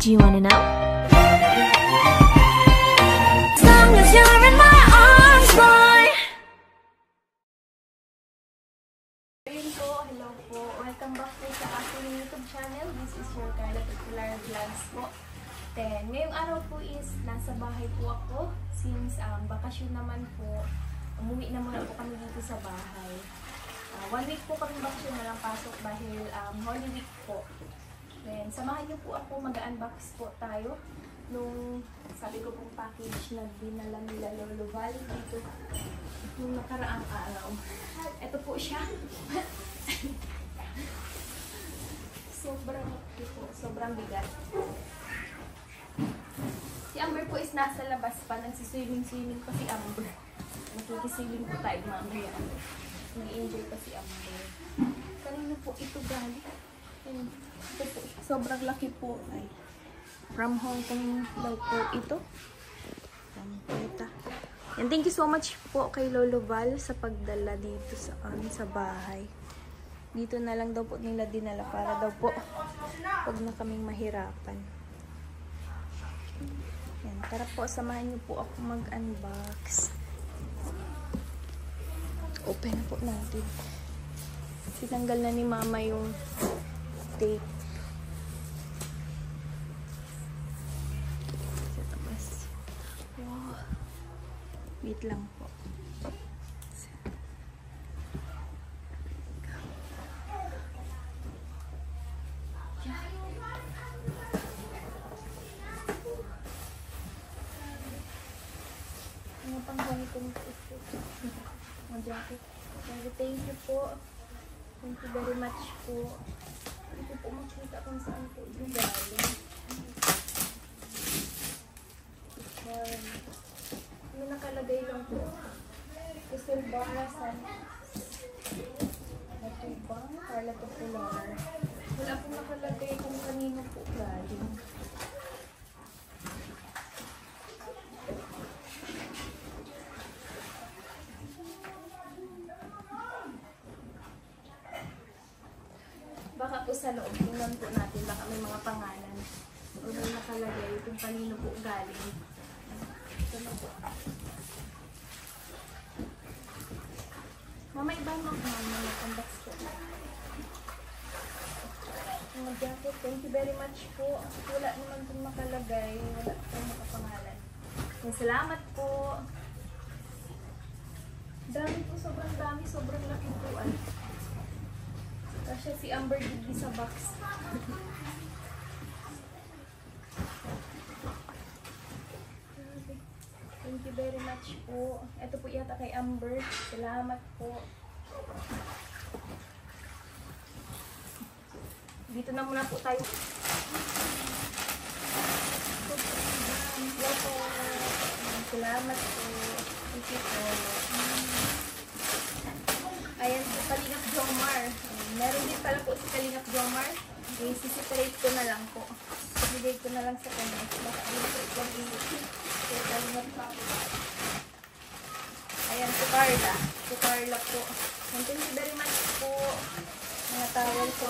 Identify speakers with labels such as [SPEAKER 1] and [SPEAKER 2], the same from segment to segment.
[SPEAKER 1] Do you wanna know? As long as you're in my arms, boy.
[SPEAKER 2] Ayun po, hello po. Welcome back po sa aking YouTube channel. This is your Carla Popular Vlogs po. Then, ngayong araw po is nasa bahay po ako. Since bakasyon naman po, umuwi na muna po kami dito sa bahay. 1 week po kami bakasyon na lang pasok dahil Holy Week po. Then, samahan niyo po ako, mag-unbox po tayo nung sabi ko pong package na dinala nila Lolo Val dito nung nakaraang araw. Ito po siya. Sobrang bigat. Si Amber po is nasa labas pa, nagsiswimming pa si Amber. Nakikiswimming po tayo mamaya. Nag-enjoy pa si Amber. Kanina po ito galing. Ito po, sobrang laki po. Ay, from Hong Kong daw po ito. And thank you so much po kay Lolo Val sa pagdala dito sa amin sa bahay. Dito na lang daw po nila dinala para daw po huwag na kaming mahirapan. Yan, tara po, samahan niyo po ako mag-unbox. Open na po natin. Tinanggal na ni Mama yung tape. Sa taas. Wow. Wait lang po. Ano pang gamitin ko ito? Ang jacket. Thank you po. Thank you very much po. Hindi ko po makita kung saan po ito galing. May nakalagay lang po. Kusel Barasan. Ito ba? Carla Popular. Wala po nakalagay kung kanino po galing. Baka po sa loob, tingnan po natin, baka may mga pangalan o may nakalagay kung kanino po galing. Ito na po. Mama, iba mo mag-unbox po. Mga jacket, thank you very much po. Wala naman pong nakalagay, wala pong makapangalan. Salamat po. Dami po, sobrang dami, sobrang laki po. Kasi si Amber Digby sa box. Thank you very much po. Ito po yata kay Amber. Salamat po. Dito na muna po tayo. Salamat po. Thank you po. Ayan po, Kalingap Jomar. Meron din pala po si Kalingap Jomar. I-separate ko na lang po. Ibigay ko na lang sa kanya. Baka dito ito Kalingap pa. Ayan po, Carla. Si Carla po. Thank you very much po. Mga tawal ko.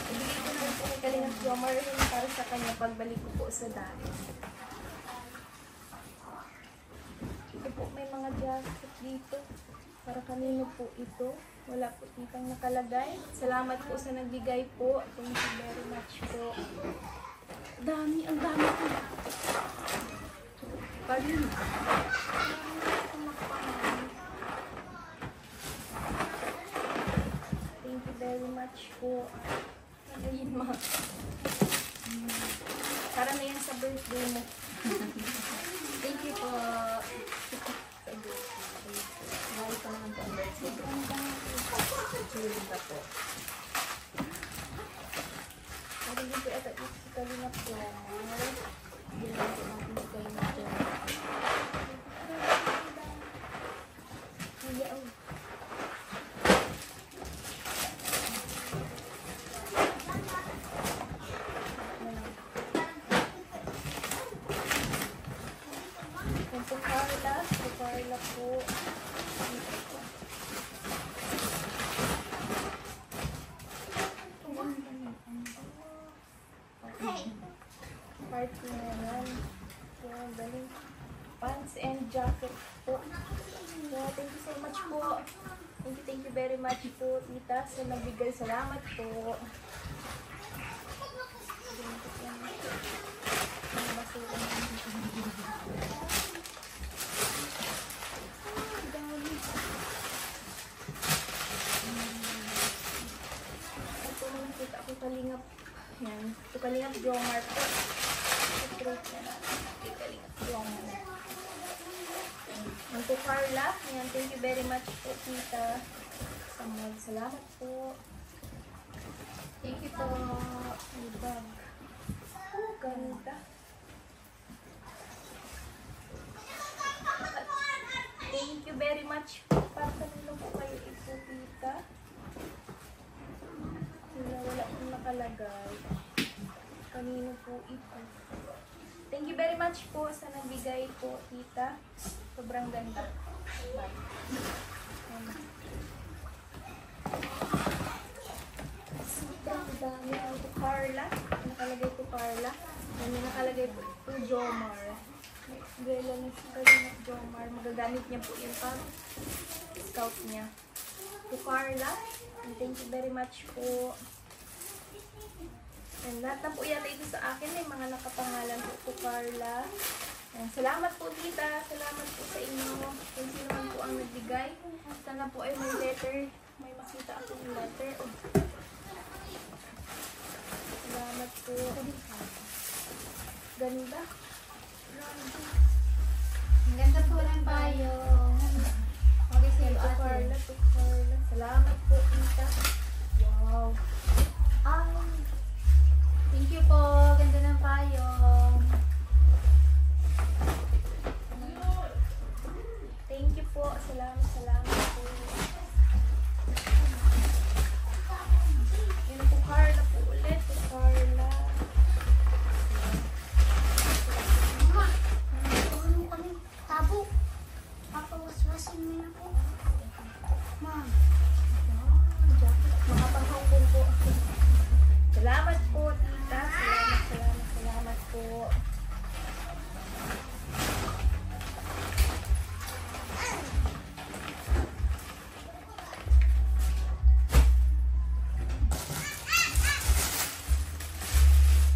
[SPEAKER 2] Ibigay ko na lang po kay Kalingap Jomar para sa kanya pagbalik ko po sa dahil. Ito po, may mga jacket dito. Para kanino po ito. Wala po ditang nakalagay. Salamat po sa nagbigay po. Thank you very much po. Dami, ang dami po. Parin. Thank you very much po. Ayun ma. Para na yan sa birthday mo. Thank you po. Mahal pa naman po ang birthday. Chilin ka po. Sabi din po ito si Kalingap po. Hindi lang po natin si Kalingap po. Ayaw. Carla po. po. Thank you very much po, tita, sa nabigay. Salamat po. Ito naman kita ako kalingap. Yan. Ito kalingap Jomar po. Ito kalingap Jomar. Ang to Carla. Yan. Thank you very much po, tita. Salamat po. Thank you po. Ang bag. Oh, ganda. Thank you very much. Para kanino po kayo ito, tita? Wala pong nakalagay. Kanino po ito? Thank you very much po sa nagbigay po, tita. Sobrang ganda. Bye. Sobrang dami. Ito Carla. Nakalagay po Carla. Yan nakalagay po ito Jomar. Gala na siya kanina Jomar. Magagamit niya po yung scout niya. Ito Carla. And thank you very much po. And lahat na po yata ito sa akin. May mga nakapangalan po ito Carla. And salamat po tita. Salamat po sa inyo. Kung sino man po ang nagbigay. Sana po ay may letter. May makita akong letter. Oh. Salamat po. Ganda.
[SPEAKER 3] Ang ganda po ng payong. Okay, sa'yo
[SPEAKER 2] To
[SPEAKER 3] ate.
[SPEAKER 2] Carla, to Carla. Salamat po, tita. Wow.
[SPEAKER 3] Thank you po. Ganda ng payong.
[SPEAKER 2] Thank you po. Salamat po. Yan po, Carla po ulit. To Carla.
[SPEAKER 3] Tulong kami. Tabo. Papawaswasin mo na po. Ma'am.
[SPEAKER 2] Mga panghangkong po. Salamat po, tita. Salamat po.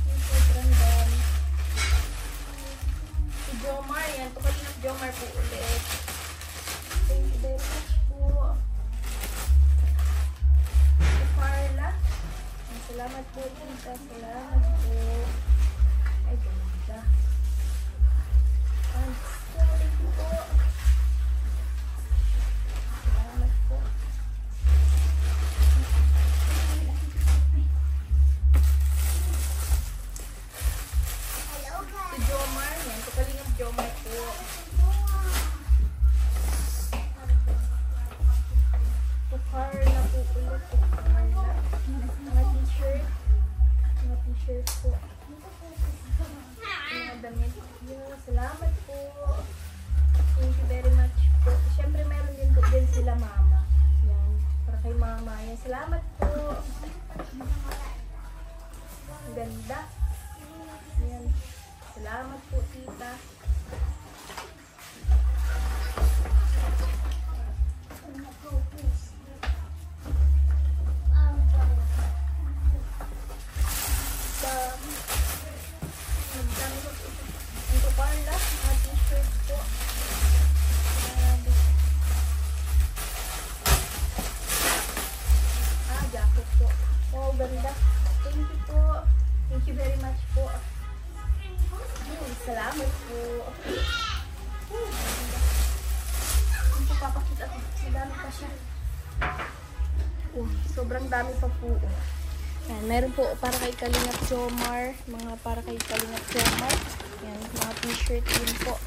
[SPEAKER 2] Yung sobrang dami. Si Jomar, yan. Tukalinap Jomar po ulit. Thank you very much po. Si Carla. Salamat po, tita. Salamat po. Ay, ganda. Thank you po. Salamat po. Si Jomar, yan. Tukalingan Jomar po. To Carla po ulit. To Carla. Mga t-shirt. Mga t-shirt po. Mga damit. Yeah, salamat po. Thank you very much po. Siyempre meron din po din sila mama. Yan. Para kay mama. Yan. Salamat po. Ang ganda. Yan. Salamat po, tita. Nagdami ko po ito. Ito Carla, mga t-shirt po. Grabe. Jacket po. Oh, ganda. Thank you po. Thank you very much po. Salamat po. Ganda. Ito papakita ko. Madami pa siya. Sobrang dami pa po. Yan, meron po para kay Kalingap Jomar, mga para kay Kalingap Jomar. Yan, mga t-shirt din po.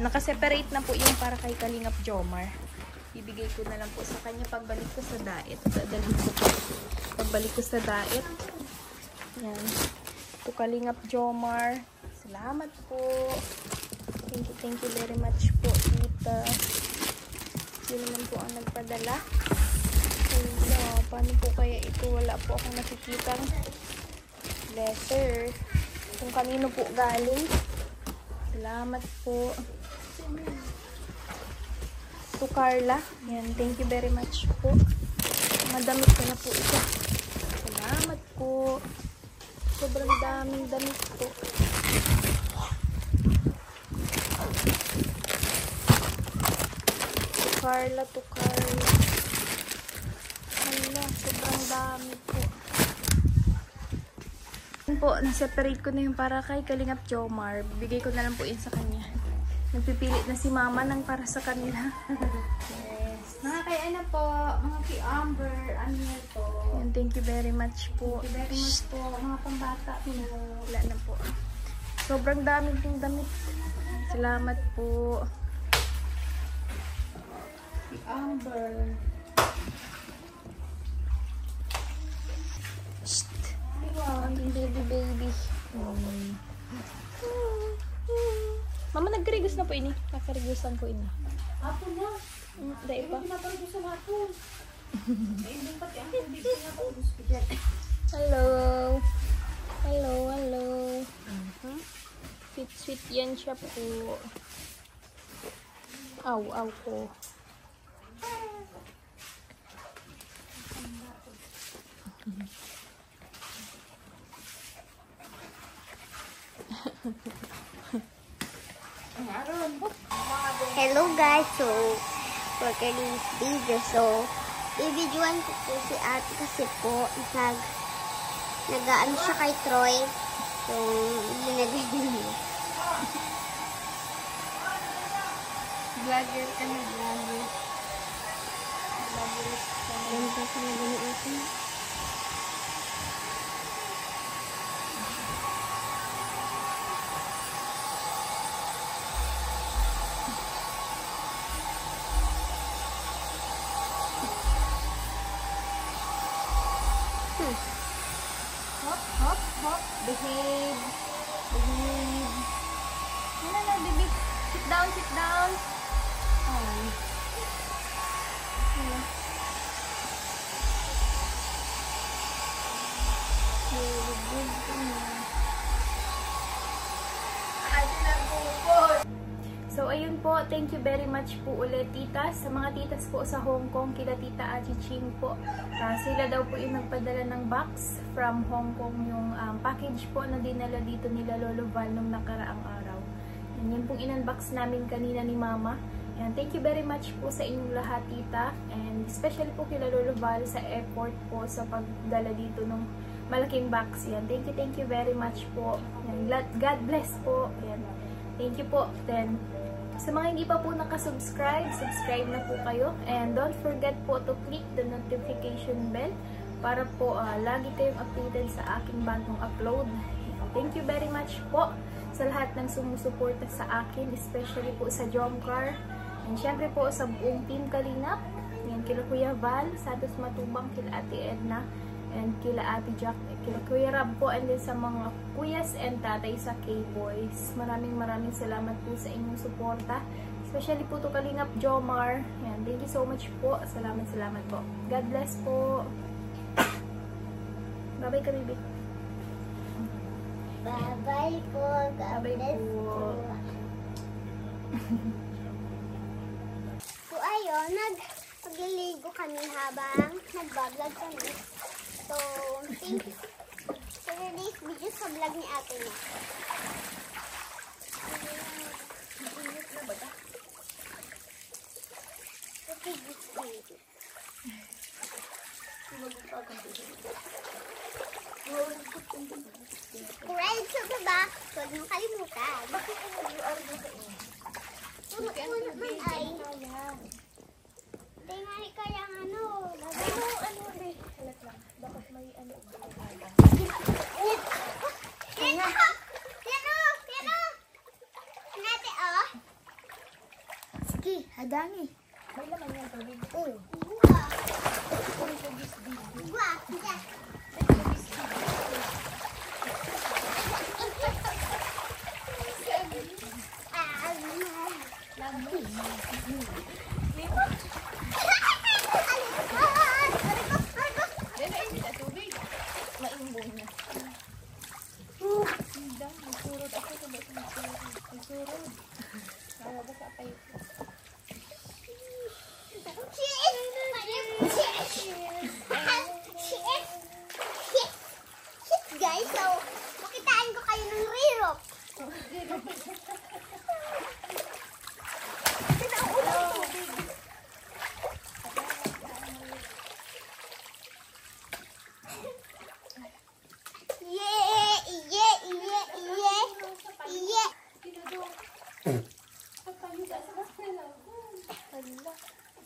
[SPEAKER 2] Nakaseparate na po yung para kay Kalingap Jomar. Bibigay ko na lang po sa kanya pagbalik ko sa diet. Dadalhin ko po pagbalik ko sa diet. Yan. Ito Kalingap Jomar. Salamat po. Thank you very much po, tita. Sino naman po ang nagpadala? Wala. Paano po kaya ito? Wala po akong nakikitang letter. Kung kanino po galing. Salamat po. to Carla. Yan, thank you very much po. Madamit ko na po ito. Salamat po. Sobrang daming damit po. To Carla. Hala, sobrang dami po. Yan po, naseparate ko na yung para kay Kalingap Jomar. Bibigay ko na lang po yun sa kanya. Nagpipilit na si mama ng para sa kanila.
[SPEAKER 3] Yes. Mga kay ano po, mga kay Amber, ano yan po.
[SPEAKER 2] Yan, thank you very much po.
[SPEAKER 3] Thank you very much po. Mga pambata po.
[SPEAKER 2] Wala na po. Sobrang dami pong damit. Salamat po.
[SPEAKER 3] Kay Amber.
[SPEAKER 2] Shht. Wow, ang baby. Mama, nagkarigos na po ini. Nakarigosan ko ini.
[SPEAKER 3] Apo na.
[SPEAKER 2] Dahil pa.
[SPEAKER 3] Hindi naparugusan sa hapon. Hindi pati ang hindi ko naparugusan.
[SPEAKER 2] Hello. Hello. Sweet yan siya po. Aw po.
[SPEAKER 4] Hello guys, so for today's video, so i-videoan ko po si ate kasi po nag-ano siya kay Troy, so linagay niya.
[SPEAKER 2] Vlogger ka na, vlogger.
[SPEAKER 4] Yan po sa nagano natin.
[SPEAKER 2] Hop. Behave. No, baby. Sit down. Ay. So, ayun po. Thank you very much po ulit, titas. Sa mga titas po sa Hong Kong, kila Tita Aji Ching po. Sila daw po yung nagpadala ng box from Hong Kong, yung package po na dinala dito nila Lolo Val nung nakaraang araw. Yan pong in-unbox namin kanina ni Mama. And thank you very much po sa inyong lahat, tita. And especially po kila Lolo Val sa effort po sa pagdala dito ng malaking box. Yan. Thank you very much po. Yan. God bless po. Yan. Thank you po. Then, sa mga hindi pa po nakasubscribe, subscribe na po kayo. And don't forget po to click the notification bell para po lagi kayong updated sa aking bagong upload. Thank you very much po sa lahat ng sumusuporta sa akin, especially po sa Jomcar. And syempre po sa buong Team Kalingap. Yan, kila Kuya Val, Santos Matubang, kila Ate Edna, and kila Ate Jack, kila Kuya Rab po, and din sa mga kuyas and tatay sa K-Boys. Maraming salamat po sa inyong suporta. Especially po to Kalingap Jomar. Yan, thank you so much po. Salamat po. God bless po. Bye-bye ka, baby.
[SPEAKER 4] Bye-bye po. God
[SPEAKER 2] Bye-bye
[SPEAKER 4] bless
[SPEAKER 2] po.
[SPEAKER 4] po. So ayun, nagliligo kami habang nag-vlog kami. So, thank you for today's video sa vlog ni ate na. Okay, this video. Subscribe sa baba. Huwag mong kalimutan. Bakit ang nag-UR mo sa inyo? Ano naman ay? Tingnan kaya ano.
[SPEAKER 2] Pero ano rin? Halat lang. Dapat may ano.
[SPEAKER 4] Yan o! Yan o! Nate o! Sige, hadami.
[SPEAKER 2] May laman yan, tubig.
[SPEAKER 4] Oo. Buwa. Buwa.
[SPEAKER 2] Maimbong na. Hindang, magsurod ako. Magsurod. Para ba sa apay ko?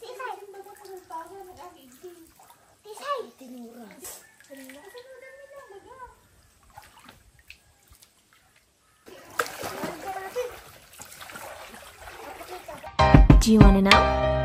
[SPEAKER 4] Tisay! Tisay!
[SPEAKER 3] Tinura.
[SPEAKER 1] Do you want to know?